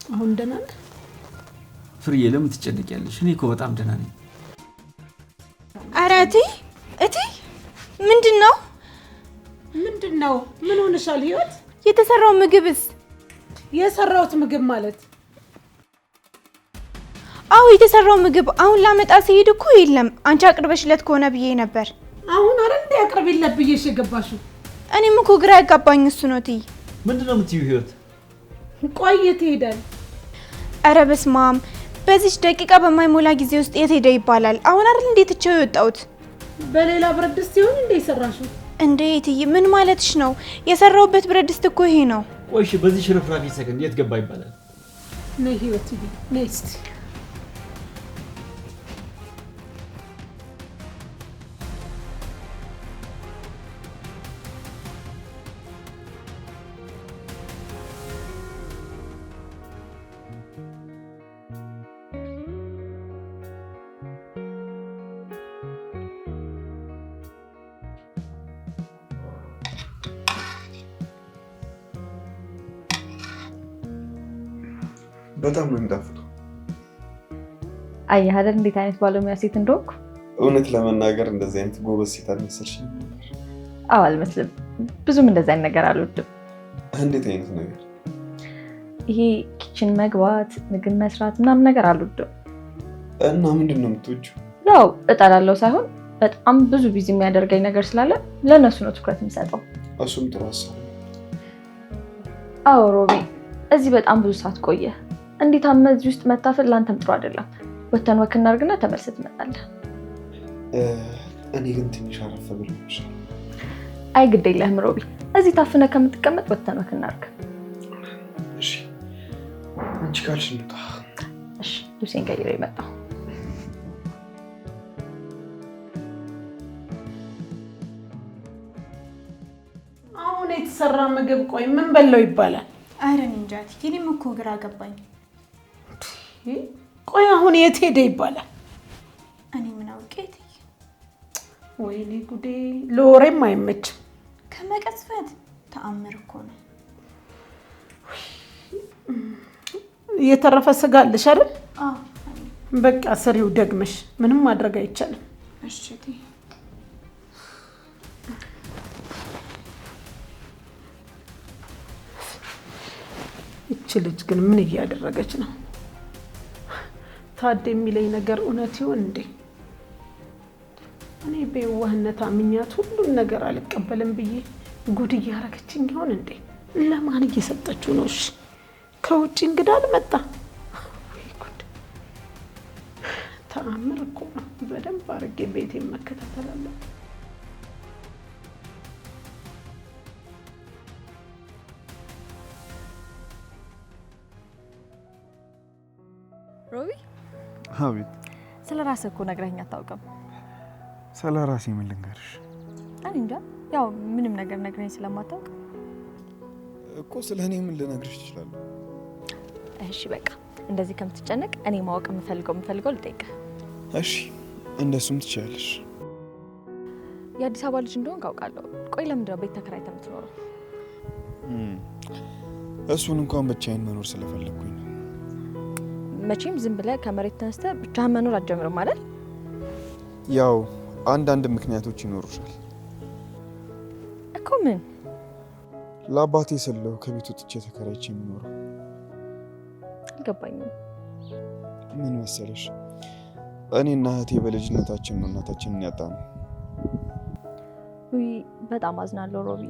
አሁን ደህና ነህ? ፍርዬ ለምን ትጨነቂያለሽ? እኔ እኮ በጣም ደህና ነኝ። ኧረ እቴ ምንድነው? ምን ሆነሻል ህይወት? የተሰራው ምግብስ? የሰራውት ምግብ ማለት? አዎ የተሰራው ምግብ አሁን ላመጣ ሲሄድ እኮ የለም። አንቺ አቅርበሽለት ከሆነ ብዬ ነበር። አሁን አይደል እንደ አቅርቢለት ብዬሽ የገባሽው? እኔም እኮ ግራ ያጋባኝ እሱ ነው። እቴ ምንድነው የምትይው ህይወት? ቆየት ይሄዳል። ኧረ በስመ አብ! በዚህ ደቂቃ በማይሞላ ጊዜ ውስጥ የት ሄደ ይባላል። አሁን አይደል እንዴት እቸው የወጣሁት? በሌላ ብረት ድስት ይሆን እንደ ይሰራሽው? እንዴ እትዬ ምን ማለትሽ ነው? የሰራውበት ብረት ድስት እኮ ይሄ ነው። ቆይሽ በዚህ ሽርፍራፊ ሰከንድ የት ገባ ይባላል? ነይ ህይወት ነይ እስቲ። በጣም ነው የሚጣፍጠው። አየህ አይደል እንዴት አይነት ባለሙያ ሴት እንደሆንኩ። እውነት ለመናገር እንደዚህ አይነት ጎበዝ ሴት አልመሰልሽኝ ነበር። አዎ አልመስልም። ብዙም እንደዛ አይነት ነገር አልወድም። እንዴት አይነት ነገር? ይሄ ኪችን መግባት፣ ምግብ መስራት ምናምን ነገር አልወድም። እና ምንድን ነው የምትወጂው? ያው እጠላለሁ ሳይሆን በጣም ብዙ ቢዚ የሚያደርገኝ ነገር ስላለ ለእነሱ ነው ትኩረት የምሰጠው። እሱም ጥሩ ሀሳብ። አዎ ሮቢ፣ እዚህ በጣም ብዙ ሰዓት ቆየ። እንዴት እዚህ ውስጥ መታፈል ለአንተም ጥሩ አይደለም። ወተን ወክ እናድርግና ተመልሰህ ትመጣለህ። እኔ ግን ትንሽ አረፈ ብል ይችላል። አይ ግድ የለህም ሮቢ፣ እዚህ ታፍነህ ከምትቀመጥ ወተን ወክ እናድርግ። እሺ አንቺ ካልሽ እንውጣ። እሺ ልብሴን ቀይሬ መጣሁ። አሁን የተሰራ ምግብ ቆይ ምን በለው ይባላል? አረ እንጃ እኔም እኮ ግራ ገባኝ። ቆይ አሁን የት ሄደ ይባላል? እኔ ምን አውቄ። ወይኔ ጉዴ! ለወሬም አይመችም። ከመቀጽበት ተአምር እኮ ነው። የተረፈ ስጋ አለሽ አይደል? አዎ በቃ ስሪው ደግመሽ፣ ምንም ማድረግ አይቻልም። እሺ ይቺ ልጅ ግን ምን እያደረገች ነው? ታድ የሚለኝ ነገር እውነት ይሆን እንዴ? እኔ በየዋህነት አምኛት ሁሉን ነገር አልቀበልም ብዬ ጉድ እያረገችኝ ይሆን እንዴ? ለማን እየሰጠችው ነው? እሺ ከውጭ እንግዳ አልመጣ። ወይ ጉድ! ተአምር እኮ ነው። በደንብ አድርጌ ቤቴን መከታተል አለብኝ። ሮቢ፣ አቤት። ስለ ራስህ እኮ ነግረኸኝ አታውቅም። ስለ ራሴ ምን ልንገርሽ? እኔ እንጃ፣ ያው ምንም ነገር ነግረኸኝ ስለማታውቅ እኮ ስለ እኔ ምን ልነግርሽ እችላለሁ? እሺ በቃ እንደዚህ ከምትጨነቅ እኔ ማወቅ የምፈልገው ልጠይቅህ። እሺ እንደሱም ትችያለሽ። የአዲስ አበባ ልጅ እንደሆንክ አውቃለሁ። ቆይ ለምንድን ነው ቤት ተከራይተህ የምትኖረው? እሱን እንኳን ብቻዬን መኖር ስለፈለኩኝ ነው። መቼም ዝም ብለህ ከመሬት ተነስተህ ብቻህን መኖር አትጀምርም አይደል? ያው አንዳንድ ምክንያቶች ይኖሩሻል እኮ። ምን? ለአባቴ ስለው ከቤት ወጥቼ ተከራይቼ የምኖረው። አልገባኝም። ምን መሰለሽ፣ እኔና እህቴ በልጅነታችን ነው እናታችንን ያጣነው። ውይ በጣም አዝናለሁ ሮቢ።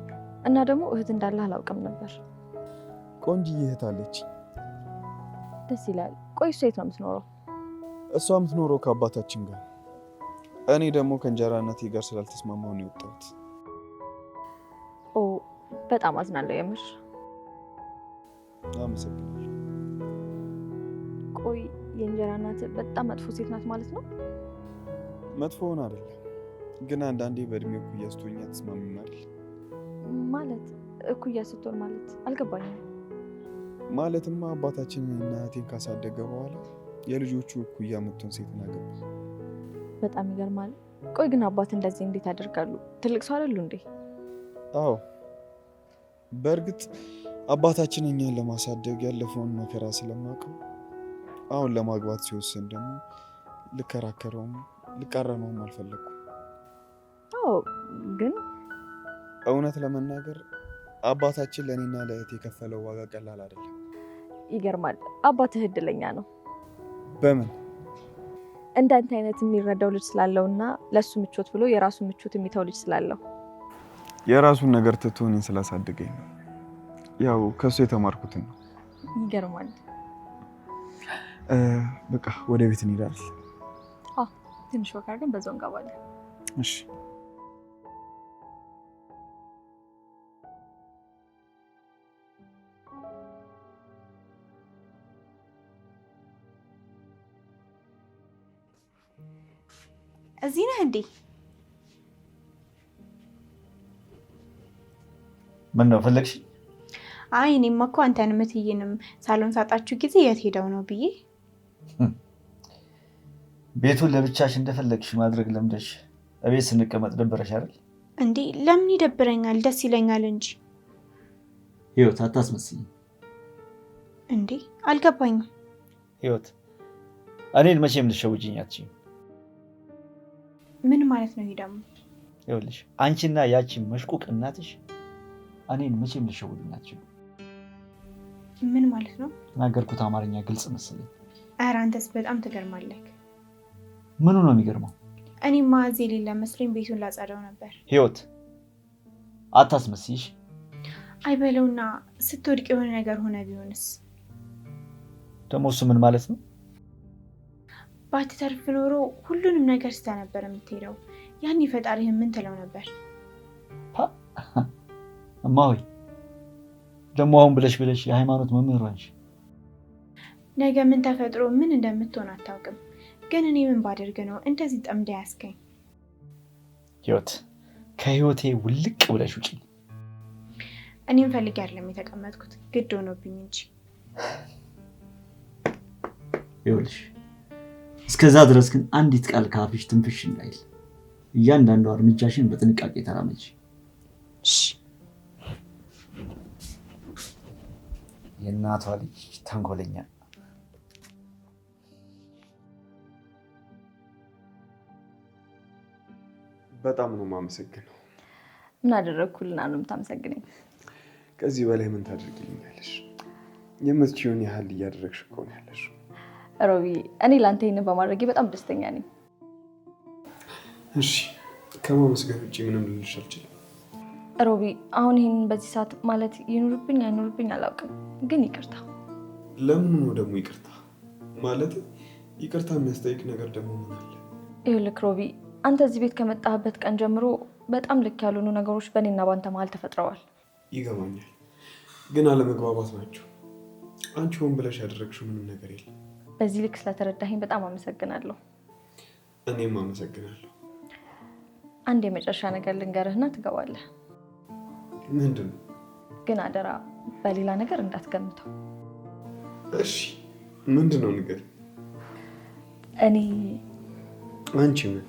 እና ደግሞ እህት እንዳለህ አላውቅም ነበር። ቆንጅዬ እህት አለችኝ። ደስ ይላል። ቆይ እሷ የት ነው የምትኖረው? እሷ የምትኖረው ከአባታችን ጋር፣ እኔ ደግሞ ከእንጀራ እናቴ ጋር ስላልተስማማሁ ነው የወጣሁት። ኦ በጣም አዝናለሁ የምር። አመሰግናለሁ። ቆይ የእንጀራ እናት በጣም መጥፎ ሴት ናት ማለት ነው? መጥፎውን አይደለም፣ ግን አንዳንዴ በእድሜ እኩያ ስትሆኝ አትስማሚም አይደል? ማለት እኩያ ስትሆን ማለት አልገባኝም። ማለትማ አባታችን እናቴን ካሳደገ በኋላ የልጆቹ እኩያ የምትሆን ሴትን አገባ። በጣም ይገርማል። ቆይ ግን አባት እንደዚህ እንዴት ያደርጋሉ? ትልቅ ሰው አይደሉ እንዴ? አዎ፣ በእርግጥ አባታችን እኛን ለማሳደግ ያለፈውን መከራ ስለማውቀው አሁን ለማግባት ሲወስን ደግሞ ልከራከረውም ልቃረነውም አልፈለኩም። ግን እውነት ለመናገር አባታችን ለእኔና ለእህቴ የከፈለው ዋጋ ቀላል አይደለም። ይገርማል። አባትህ እድለኛ ነው። በምን? እንዳንተ አይነት የሚረዳው ልጅ ስላለውና ለሱ ምቾት ብሎ የራሱ ምቾት የሚተው ልጅ ስላለው። የራሱን ነገር ትቶ እኔን ስላሳደገኝ ነው። ያው ከሱ የተማርኩትን ነው። ይገርማል። በቃ ወደ ቤት እንሄዳለን። ትንሽ ወክ አድርገን በዛው እንገባለን። እሺ። እዚህ ነህ እንዴ? ምን ነው ፈለግሽ? አይ እኔማ እኮ አንተንም እትዬንም ሳሎን ሳጣችሁ ጊዜ የት ሄደው ነው ብዬ። ቤቱን ለብቻሽ እንደፈለግሽ ማድረግ ለምደሽ እቤት ስንቀመጥ ደበረሽ አይደል? እንዴ ለምን ይደብረኛል? ደስ ይለኛል እንጂ። ህይወት አታስመስይ። እንዴ አልገባኝም። ህይወት እኔን መቼም ልትሸውጂኝ አትችይም። ምን ማለት ነው ይሄ ደግሞ? ይኸውልሽ አንቺና ያቺ መሽቁቅ እናትሽ እኔን መቼም ልትሸውጂኝ አትችይም። ምን ማለት ነው? ተናገርኩት አማርኛ ግልጽ መሰለኝ። ኧረ አንተስ በጣም ትገርማለህ። ምኑ ነው የሚገርመው? እኔማ እዚህ የሌለ መስሎኝ ቤቱን ላጸዳው ነበር። ህይወት አታስመስይሽ። አይበለውና ስትወድቅ የሆነ ነገር ሆነ ቢሆንስ? ደግሞ እሱ ምን ማለት ነው? ባትተርፍ ኖሮ ሁሉንም ነገር ስታ ነበር የምትሄደው። ያኔ ፈጣሪህን ምን ትለው ነበር? እማሆይ ደግሞ አሁን ብለሽ የሃይማኖት መምህር ሆንሽ። ነገ ምን ተፈጥሮ ምን እንደምትሆን አታውቅም። ግን እኔ ምን ባደርግ ነው እንደዚህ ጠምዳ ያስከኝ? ህይወት ከህይወቴ ውልቅ ብለሽ ውጪ። እኔም ፈልጌ አይደለም የተቀመጥኩት ግድ ሆኖብኝ እንጂ። ይኸውልሽ እስከዛ ድረስ ግን አንዲት ቃል ካፍሽ ትንፍሽ እንዳይል እያንዳንዱ እርምጃሽን በጥንቃቄ ተራመጂ። እሺ። የእናቷ ልጅ ተንኮለኛ። በጣም ነው የማመሰግነው። ምን አደረግኩልና ነው የምታመሰግነኝ? ከዚህ በላይ ምን ታደርጊልኛለሽ? የምትችይውን ያህል እያደረግሽ እኮ ነው ያለሽ። ሮቢ እኔ ላንተ ይሄንን በማድረጌ በጣም ደስተኛ ነኝ። እሺ ከማመስገን ውጭ ምንም ልልሽ አልችልም። ሮቢ አሁን ይሄንን በዚህ ሰዓት ማለት ይኑርብኝ አይኑርብኝ አላውቅም፣ ግን ይቅርታ። ለምን ነው ደግሞ ይቅርታ? ማለት ይቅርታ የሚያስጠይቅ ነገር ደግሞ ምን አለ? ይኸውልህ ሮቢ አንተ እዚህ ቤት ከመጣህበት ቀን ጀምሮ በጣም ልክ ያልሆኑ ነገሮች በእኔና ባንተ መሀል ተፈጥረዋል። ይገባኛል፣ ግን አለመግባባት ናቸው። አንቺ ሆን ብለሽ ያደረግሽው ምንም ነገር የለም። በዚህ ልክ ስለተረዳኸኝ በጣም አመሰግናለሁ። እኔም አመሰግናለሁ። አንድ የመጨረሻ ነገር ልንገርህና ትገባለህ። ምንድን ነው? ግን አደራ በሌላ ነገር እንዳትገምተው። እሺ ምንድን ነው ንገር። እኔ አንቺ ምን?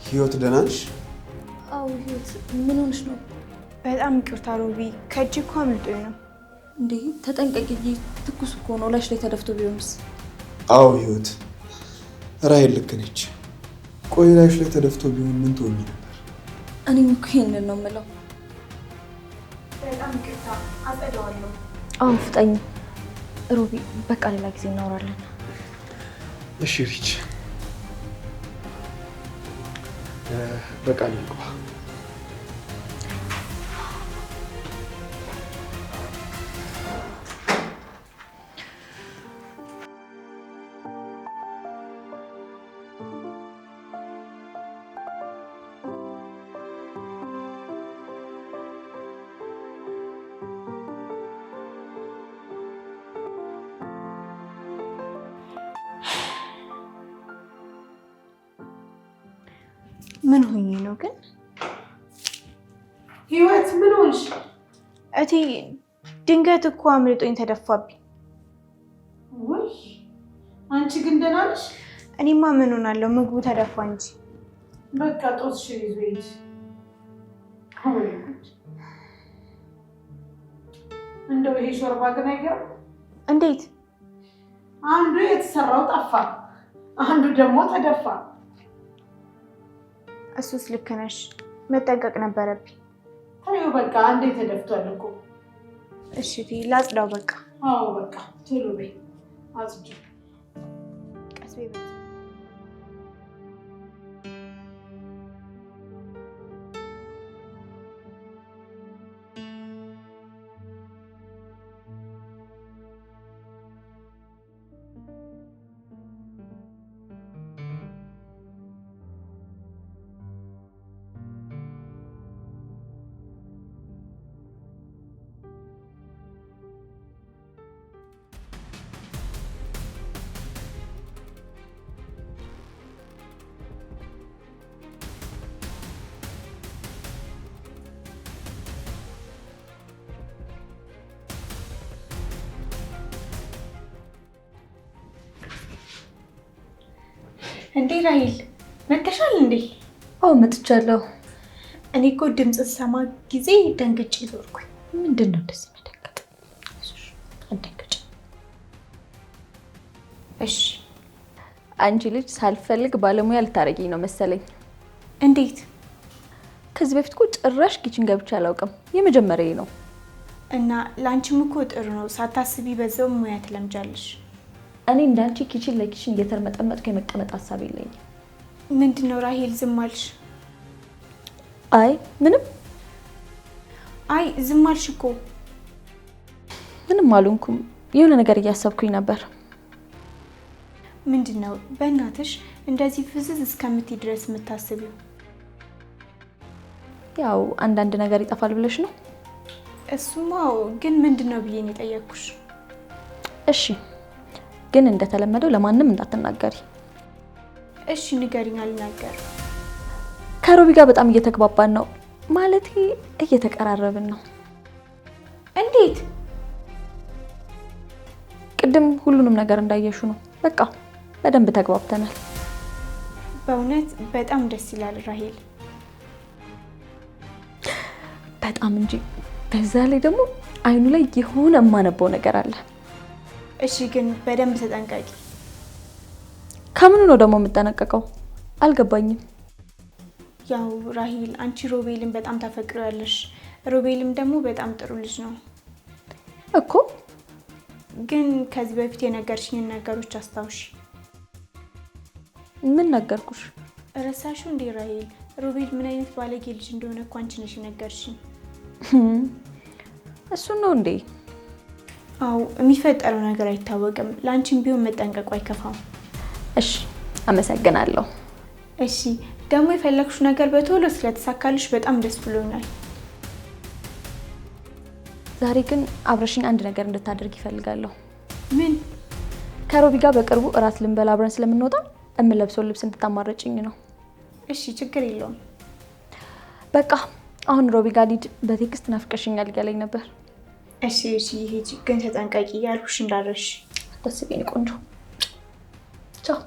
ህይወት ደህና ነሽ? አዎ ህይወት ምን ሆነሽ ነው? በጣም ይቅርታ ሮቢ፣ ከእጅ እኮ አምልጦኝ ነው። እንዴ ተጠንቀቂ፣ ትኩስ እኮ ነው። ላይሽ ላይ ተደፍቶ ቢሆንስ? አዎ ህይወት ራሔል ልክ ነች። ቆይ ላይሽ ላይ ተደፍቶ ቢሆን ምን ትሆኚ ነበር? እኔም እኮ ይሄንን ነው የምለው። በጣም ይቅርታ፣ አጸደዋለሁ። አዎ ፍጠኝ ሮቢ፣ በቃ ሌላ ጊዜ እናወራለን። እሺ ሪች፣ በቃ ልግባ። ምን ሆኜ ነው ግን? ህይወት ምን ሆንሽ? እቴ ድንገት እኮ አምልጦኝ ተደፋብኝ። ወይ አንቺ ግን ደህና ነሽ? እኔማ ምን ሆናለሁ? ምግቡ ተደፋ እንጂ። በቃ ጦስሽን ይዞ ሂድ። እንደው ይሄ ሾርባ ግን አይገርም? እንዴት? አንዱ የተሰራው ጠፋ፣ አንዱ ደግሞ ተደፋ። እሱስ ልክ ነሽ፣ መጠንቀቅ ነበረብኝ። ታዩ በቃ አንዴ ተደፍቷል እኮ። እሺ ላጽዳው በቃ። አዎ በቃ ቶሎ በይ አጽጂ። ቀስ በይ በይ። እንዴ ራሂል መተሻል እንዴ? አዎ መጥቻለሁ። እኔ እኮ ድምጽ ሰማ ጊዜ ደንግጬ ዞርኩኝ። ምንድን ነው እንደዚህ መደንገጥ? አደንግጬ። እሺ አንቺ ልጅ ሳልፈልግ ባለሙያ ልታረጊኝ ነው መሰለኝ። እንዴት? ከዚህ በፊት እኮ ጭራሽ ኪችን ገብቼ አላውቅም። የመጀመሪያዬ ነው። እና ላንቺም እኮ ጥሩ ነው፣ ሳታስቢ በዛው ሙያ ትለምጃለሽ። እኔ እንዳንቺ ኪችን ለኪችን እየተርመጠመጥኩ የመቀመጥ ሀሳብ የለኝም። ምንድነው ራሂል ዝም አልሽ? አይ ምንም። አይ ዝም አልሽ እኮ። ምንም አልሆንኩም። የሆነ ነገር እያሰብኩኝ ነበር። ምንድነው? በእናትሽ እንደዚህ ፍዝዝ እስከምትይ ድረስ የምታስቢው? ያው አንዳንድ ነገር ይጠፋል ብለሽ ነው? እሱማው ግን ምንድነው ብዬ ነው የጠየቅኩሽ። እሺ ግን እንደተለመደው ለማንም እንዳትናገሪ። እሺ ንገሪኝ። አልናገርም። ከሮቢ ጋር በጣም እየተግባባን ነው። ማለቴ እየተቀራረብን ነው። እንዴት? ቅድም ሁሉንም ነገር እንዳየሹ ነው። በቃ በደንብ ተግባብተናል። በእውነት በጣም ደስ ይላል ራሂል። በጣም እንጂ። በዛ ላይ ደግሞ አይኑ ላይ የሆነ የማነበው ነገር አለ። እሺ ግን በደንብ ተጠንቀቂ። ከምኑ ነው ደግሞ የምጠነቀቀው? አልገባኝም። ያው ራሂል አንቺ ሮቤልን በጣም ታፈቅሪዋለሽ። ሮቤልም ደግሞ በጣም ጥሩ ልጅ ነው እኮ። ግን ከዚህ በፊት የነገርሽኝን ነገሮች አስታውሺ። ምን ነገርኩሽ? ረሳሽው እንዴ ራሂል? ሮቤል ምን አይነት ባለጌ ልጅ እንደሆነ እኮ አንቺ ነሽ የነገርሽኝ። እሱን ነው እንዴ? አው የሚፈጠረው ነገር አይታወቅም። ላንቺም ቢሆን መጠንቀቁ አይከፋም። እሺ አመሰግናለሁ። እሺ ደግሞ የፈለግሽው ነገር በቶሎ ስለተሳካልሽ በጣም ደስ ብሎኛል። ዛሬ ግን አብረሽኝ አንድ ነገር እንድታደርግ ይፈልጋለሁ። ምን? ከሮቢ ጋር በቅርቡ እራት ልንበላ አብረን ስለምንወጣ የምለብሰው ልብስ እንድታማረጭኝ ነው። እሺ ችግር የለውም። በቃ አሁን ሮቢ ጋር ልሂድ። በቴክስት ናፍቀሽኛል እያለኝ ነበር። እሺ ሂጂ፣ ግን ተጠንቀቂ ያልኩሽ እንዳረሽ። ደስ ይለኝ ቆንጆ። ቻው።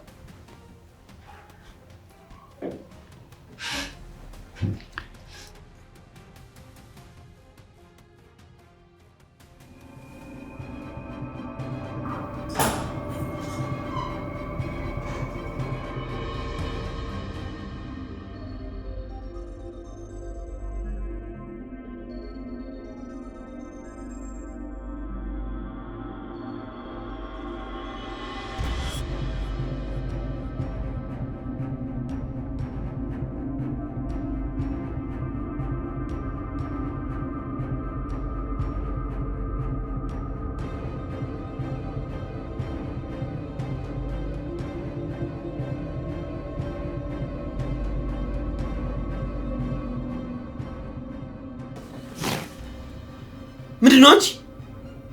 ምንድን ነው አንቺ?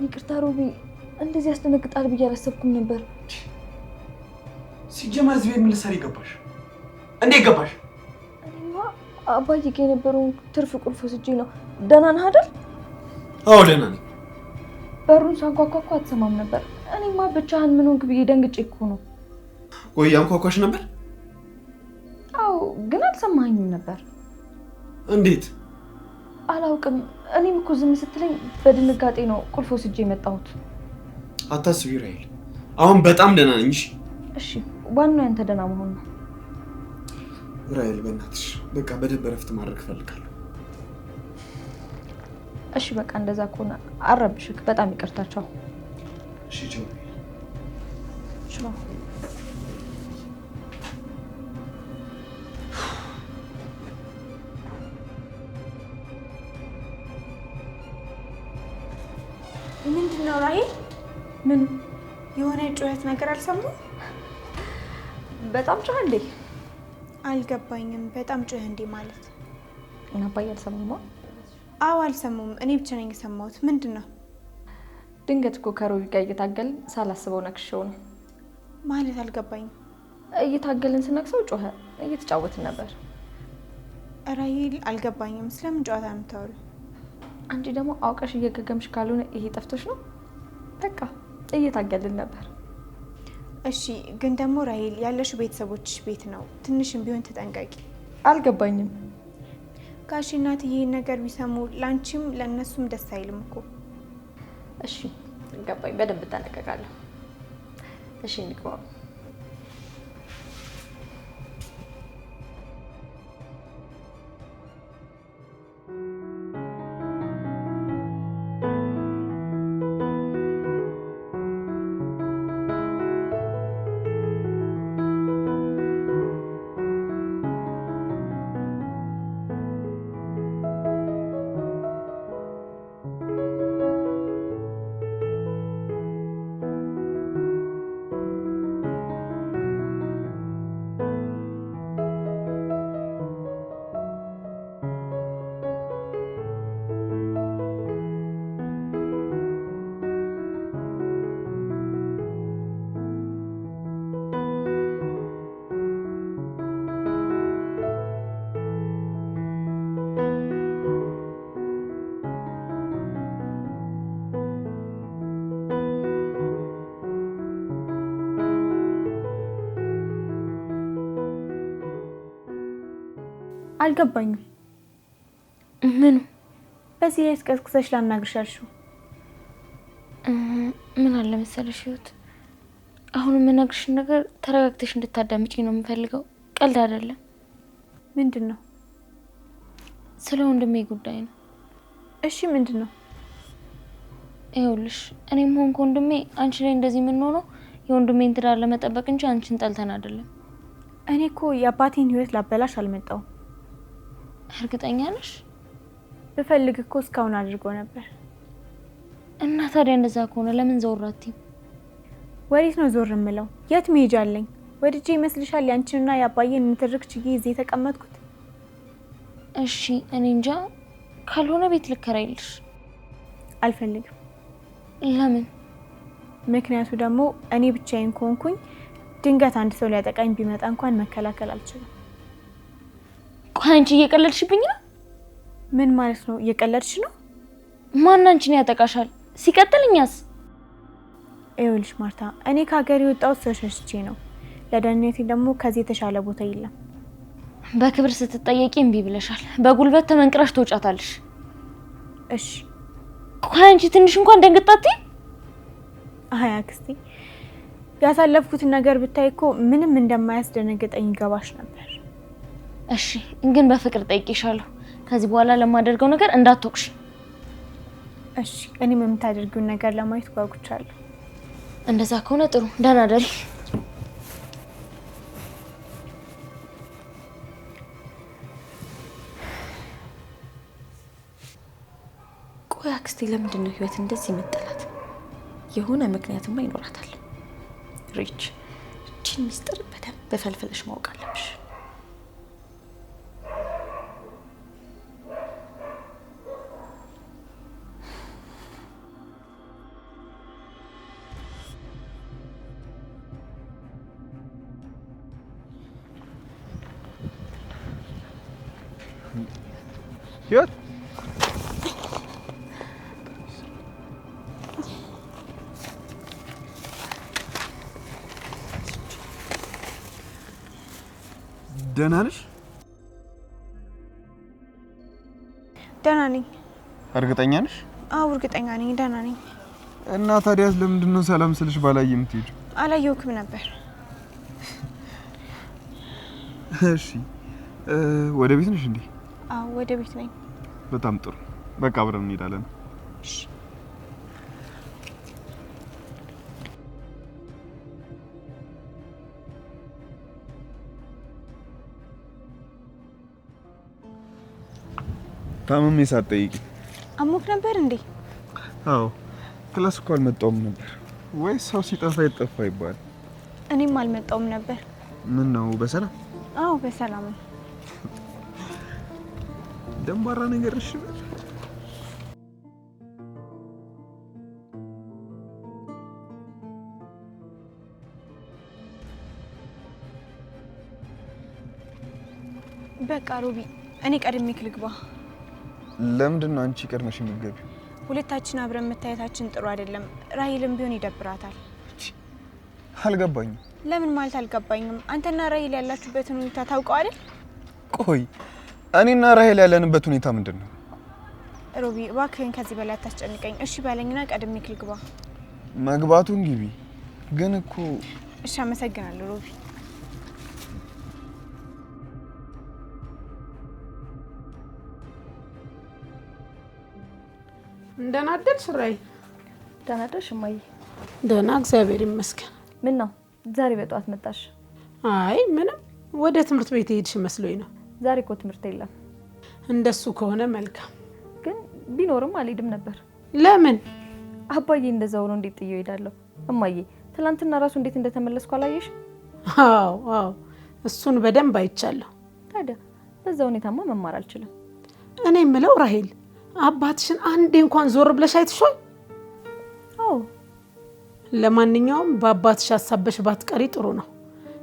ይቅርታ ሮቢ፣ እንደዚህ ያስደነግጣል ብዬ አላሰብኩም ነበር። ሲጀመር እዚህ ቤት ምን ልትሰሪ ገባሽ? እንዴት ገባሽ? እኔማ አባዬ ጋር የነበረውን ትርፍ ቁልፍ ወስጄ ነው። ደህና ነህ አይደል? አዎ ደህና ነኝ። በሩን ሳንኳኳ እኮ አትሰማም ነበር። እኔማ ብቻህን ምን ሆንክ ብዬ ደንግጬ እኮ ነው። ቆይ አንኳኳሽ ነበር? አዎ፣ ግን አልሰማኸኝም ነበር። እንዴት? አላውቅም። እኔም እኮ ዝም ስትለኝ በድንጋጤ ነው ቁልፍ ወስጄ የመጣሁት። አታስቢ ራሔል፣ አሁን በጣም ደህና ነኝ። እሺ፣ ዋናው ያንተ ደህና መሆን ነው። ራሔል በእናትሽ በቃ በደንብ እረፍት ማድረግ እፈልጋለሁ። እሺ በቃ እንደዛ ከሆነ አረብሽክ። በጣም ይቅርታቸው። እሺ ቻው። ቻው። ምንድን ነው ራሔል? ምን የሆነ ጩኸት ነገር አልሰማሁም? በጣም ጮኸ እንዴ? አልገባኝም። በጣም ጮኸ እንዴ ማለት? እና አባዬ አልሰማሁም? አዎ አልሰማሁም። እኔ ብቻ ነኝ የሰማሁት። ምንድን ነው? ድንገት እኮ ከሮቢ ጋር እየታገልን ሳላስበው ነክሼው ነው። ማለት አልገባኝም። እየታገልን ስነክሰው ጮኸ። እየተጫወትን ነበር። ራሔል አልገባኝም። ስለምን ጨዋታ ነው የምታወሪው? አንቺ ደግሞ አውቀሽ እየገገምሽ ካልሆነ ይሄ ጠፍቶሽ ነው። በቃ እየታገልን ነበር። እሺ ግን ደግሞ ራሔል ያለሽው ቤተሰቦችሽ ቤት ነው። ትንሽም ቢሆን ተጠንቀቂ። አልገባኝም። ጋሽ እናትዬ ይሄን ነገር ቢሰሙ ላንቺም ለእነሱም ደስ አይልም እኮ። እሺ ገባኝ። በደንብ እጠነቀቃለሁ። እሺ እንግባ። አልገባኝም። ምን በዚህ ላይ እስከስከሰሽ ላናግርሻልሽው? ምን አለ መሰለሽ ህይወት፣ አሁን የምነግርሽ ነገር ተረጋግተሽ እንድታዳምጪኝ ነው የምፈልገው። ቀልድ አይደለም። ምንድን ነው? ስለ ወንድሜ ጉዳይ ነው። እሺ ምንድን ነው? ይኸውልሽ እኔም ሆንኩ ወንድሜ አንቺ ላይ እንደዚህ የምንሆነው የወንድሜን ትዳር ለመጠበቅ እንጂ አንቺን ጠልተን አይደለም። እኔ እኮ የአባቴን ህይወት ላበላሽ አልመጣሁም። እርግጠኛ ነሽ? ብፈልግ እኮ እስካሁን አድርጎ ነበር። እና ታዲያ እንደዛ ከሆነ ለምን ዘወር አትይም? ወዴት ነው ዞር የምለው? የት መሄጃ አለኝ? ወድጄ ይመስልሻል ያንቺንና የአባዬን ንትርክ ችዬ እዚህ የተቀመጥኩት? እሺ እኔ እንጃ። ካልሆነ ቤት ልከራይልሽ። አልፈልግም። ለምን? ምክንያቱ ደግሞ እኔ ብቻዬን ከሆንኩኝ ድንገት አንድ ሰው ሊያጠቃኝ ቢመጣ እንኳን መከላከል አልችልም። ቆይ አንቺ እየቀለድሽብኝ ነው? ምን ማለት ነው? እየቀለድሽ ነው? ማን አንቺን ያጠቃሻል? ሲቀጥልኛስ? ይኸውልሽ ማርታ፣ እኔ ከሀገር የወጣሁት ሰው ሸሽቼ ነው። ለደህንነቴ ደግሞ ከዚህ የተሻለ ቦታ የለም። በክብር ስትጠየቂ እምቢ ብለሻል። በጉልበት ተመንቅረሽ ትወጫታለሽ። እሺ። ቆይ አንቺ ትንሽ እንኳን ደንግጣቲ? አይ አክስቴ፣ ያሳለፍኩትን ነገር ብታይ እኮ ምንም እንደማያስደነግጠኝ ይገባሽ ነበር። እሺ ግን በፍቅር ጠይቄሻለሁ። ከዚህ በኋላ ለማደርገው ነገር እንዳትወቅሽ። እሺ። እኔም የምታደርጊውን ነገር ለማየት ጓጉቻለሁ። እንደዛ ከሆነ ጥሩ። ደህና ደሪ። ቆይ አክስቴ፣ ለምንድን ነው ህይወት እንደዚህ መጠላት? የሆነ ምክንያትማ ይኖራታል። ሪች፣ እቺን ሚስጥር በደንብ በፈልፈለሽ ማወቅ አለብሽ። ህይወት ደህና ነሽ? ደህና ነኝ። እርግጠኛ ነሽ? አዎ እርግጠኛ ነኝ፣ ደህና ነኝ። እና ታዲያስ ለምንድን ነው ሰላም ስልሽ ባላየ የምትሄጂው? አላየሁክም ነበር። እሺ ወደ ቤት ነሽ እንዴ? አዎ ወደ ቤት ነኝ። በጣም ጥሩ። በቃ አብረን እንሄዳለን። እሺ ታመሜ ሳትጠይቂ? አሞክ ነበር እንዴ? አዎ ክላስ እኮ አልመጣሁም ነበር። ወይስ ሰው ሲጠፋ ይጠፋ ይባል? እኔም አልመጣሁም ነበር። ምን ነው በሰላም? አዎ በሰላም ነው። ደንባራ ነገር እሺ በል። በቃ ሮቢ እኔ ቀድሜ ልግባ። ለምንድን ነው አንቺ ቀድመሽ የምትገቢው? ሁለታችን አብረን መታየታችን ጥሩ አይደለም። ራሂልም ቢሆን ይደብራታል። አልገባኝም። ለምን ማለት አልገባኝም። አንተና ራሂል ያላችሁበትን ሁኔታ ታውቀው አይደል? ቆይ እኔና ራሂል ያለንበት ሁኔታ ምንድን ነው? ሮቢ እባክህን ከዚህ በላይ አታስጨንቀኝ። እሺ ባለኝና ቀድሜ ልግባ። መግባቱን ግቢ ግን እኮ። እሺ አመሰግናለሁ ሮቢ። እንደና አደርሽ ራሂል? ደህና አደርሽ እማዬ? ደህና እግዚአብሔር ይመስገን። ምን ነው ዛሬ በጠዋት መጣሽ? አይ ምንም፣ ወደ ትምህርት ቤት ሄድሽ መስሎኝ ነው። ዛሬ እኮ ትምህርት የለም። እንደሱ ከሆነ መልካም። ግን ቢኖርም አልሄድም ነበር። ለምን? አባዬ እንደዛው ነው። እንዴት ጥዬው እሄዳለሁ? እማዬ ትላንትና ራሱ እንዴት እንደተመለስኩ አላየሽ? አዎ አዎ፣ እሱን በደንብ አይቻለሁ። ታዲያ በዛ ሁኔታማ መማር አልችልም። እኔ የምለው ራሂል፣ አባትሽን አንዴ እንኳን ዞር ብለሽ አይተሽዋል? አዎ። ለማንኛውም በአባትሽ አሳበሽ ባትቀሪ ጥሩ ነው።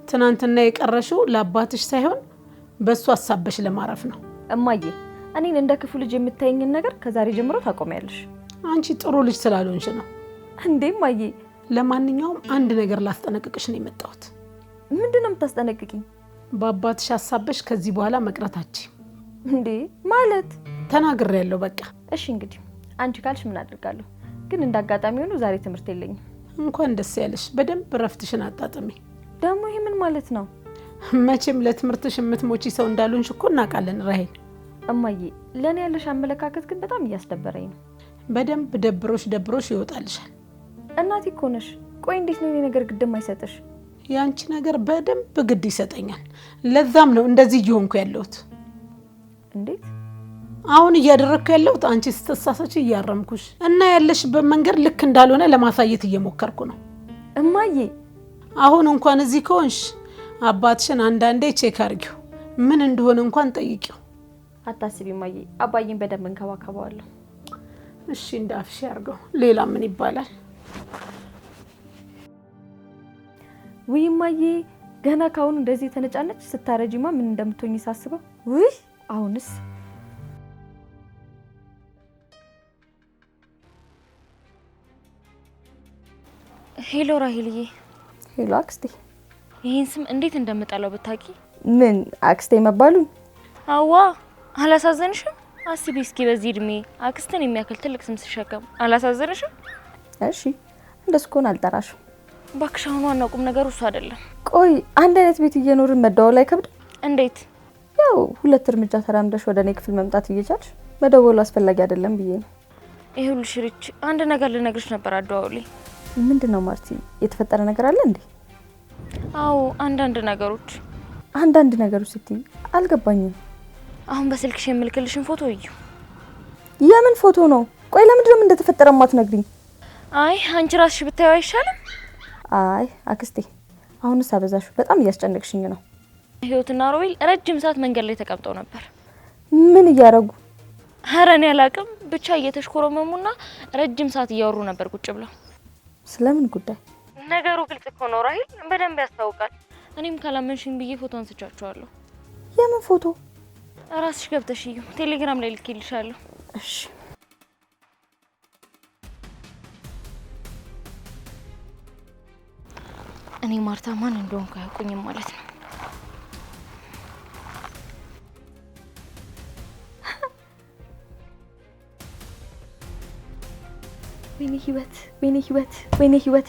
ትናንትና የቀረሽው ለአባትሽ ሳይሆን በሱ አሳበሽ ለማረፍ ነው። እማዬ እኔን እንደ ክፉ ልጅ የምታየኝን ነገር ከዛሬ ጀምሮ ታቆሚያለሽ። አንቺ ጥሩ ልጅ ስላልሆንሽ ነው። እንዴ እማዬ? ለማንኛውም አንድ ነገር ላስጠነቅቅሽ ነው የመጣሁት። ምንድነው የምታስጠነቅቂኝ? በአባትሽ አሳበሽ ከዚህ በኋላ መቅረታችን። እንዴ ማለት? ተናግሬያለሁ በቃ። እሺ እንግዲህ አንቺ ካልሽ ምን አድርጋለሁ። ግን እንዳጋጣሚ ሆኖ ዛሬ ትምህርት የለኝም። እንኳን ደስ ያለሽ። በደንብ ረፍትሽን አጣጥሚ። ደግሞ ይሄ ምን ማለት ነው? መቼም ለትምህርትሽ የምትሞቺ ሰው እንዳልሆንሽ እኮ እናውቃለን ራሂል። እማዬ ለኔ ያለሽ አመለካከት ግን በጣም እያስደበረኝ ነው። በደንብ ደብሮሽ ይወጣልሻል። እናቴ እኮ ነሽ። ቆይ እንዴት ነው የኔ ነገር ግድም አይሰጥሽ? ያንቺ ነገር በደንብ ግድ ይሰጠኛል። ለዛም ነው እንደዚህ እየሆንኩ ያለሁት። እንዴት? አሁን እያደረግኩ ያለሁት አንቺ ስትሳሳች እያረምኩሽ እና ያለሽበት መንገድ ልክ እንዳልሆነ ለማሳየት እየሞከርኩ ነው። እማዬ አሁን እንኳን እዚህ ከሆንሽ አባትሽን አንዳንዴ ቼክ አድርጊው፣ ምን እንደሆነ እንኳን ጠይቂው። አታስቢ እማዬ፣ አባዬን በደንብ እንከባከበዋለሁ። እሺ እንዳፍሽ ያርገው። ሌላ ምን ይባላል? ውይ እማዬ ገና ካሁን እንደዚህ ተነጫነች። ስታረጂማ ምን እንደምትሆኚ ሳስበው ውይ። አሁንስ ሄሎ ራሂልዬ። ሄሎ አክስቴ። ይህን ስም እንዴት እንደምጠላው ብታቂ። ምን አክስቴ መባሉን? አዋ አላሳዘንሽም? አስቢ እስኪ በዚህ እድሜ አክስትን የሚያክል ትልቅ ስም ስሸከም አላሳዘንሽም? እሺ እንደሱ ከሆነ አልጠራሽም። እባክሽ አሁን ዋናው ቁም ነገሩ እሱ አይደለም። ቆይ አንድ አይነት ቤት እየኖርን መደወል አይከብድም? እንዴት? ያው 2 እርምጃ ተራምደሽ ወደ እኔ ክፍል መምጣት እየቻልሽ መደወሉ አስፈላጊ አይደለም ብዬ ነው። ይኸውልሽ ሪች፣ አንድ ነገር ልነግርሽ ነበር አደዋውልኝ። ምንድነው ማርቲ? የተፈጠረ ነገር አለ እንዴ? አዎ አንዳንድ ነገሮች። አንዳንድ ነገሮች ስትይ አልገባኝም። አሁን በስልክሽ የምልክልሽን ፎቶ እዩ። የምን ፎቶ ነው? ቆይ ለምንድነው እንደተፈጠረ ማትነግሪኝ? አይ አንቺ ራስሽ ብታዩ አይሻልም? አይ አክስቴ አሁንስ አበዛሽ። በጣም እያስጨነቅሽኝ ነው። ህይወትና ሮቤል ረጅም ሰዓት መንገድ ላይ ተቀምጠው ነበር። ምን እያረጉ? ኧረ እኔ አላቅም፣ ብቻ እየተሽኮረመሙና ረጅም ሰዓት እያወሩ ነበር ቁጭ ብለው። ስለምን ጉዳይ? ነገሩ ግልጽ እኮ ነው ራሂል፣ በደንብ ያስታውቃል። እኔም ካላመንሽኝ ብዬ ፎቶ አንስቻቸዋለሁ። የምን ፎቶ? ራስሽ ገብተሽ እዩ፣ ቴሌግራም ላይ ልኬልሻለሁ። እሺ እኔ ማርታ ማን እንደሆንኩ አያውቁኝም ማለት ነው። ወይኔ ህይወት፣ ወይኔ ህይወት፣ ወይኔ ህይወት።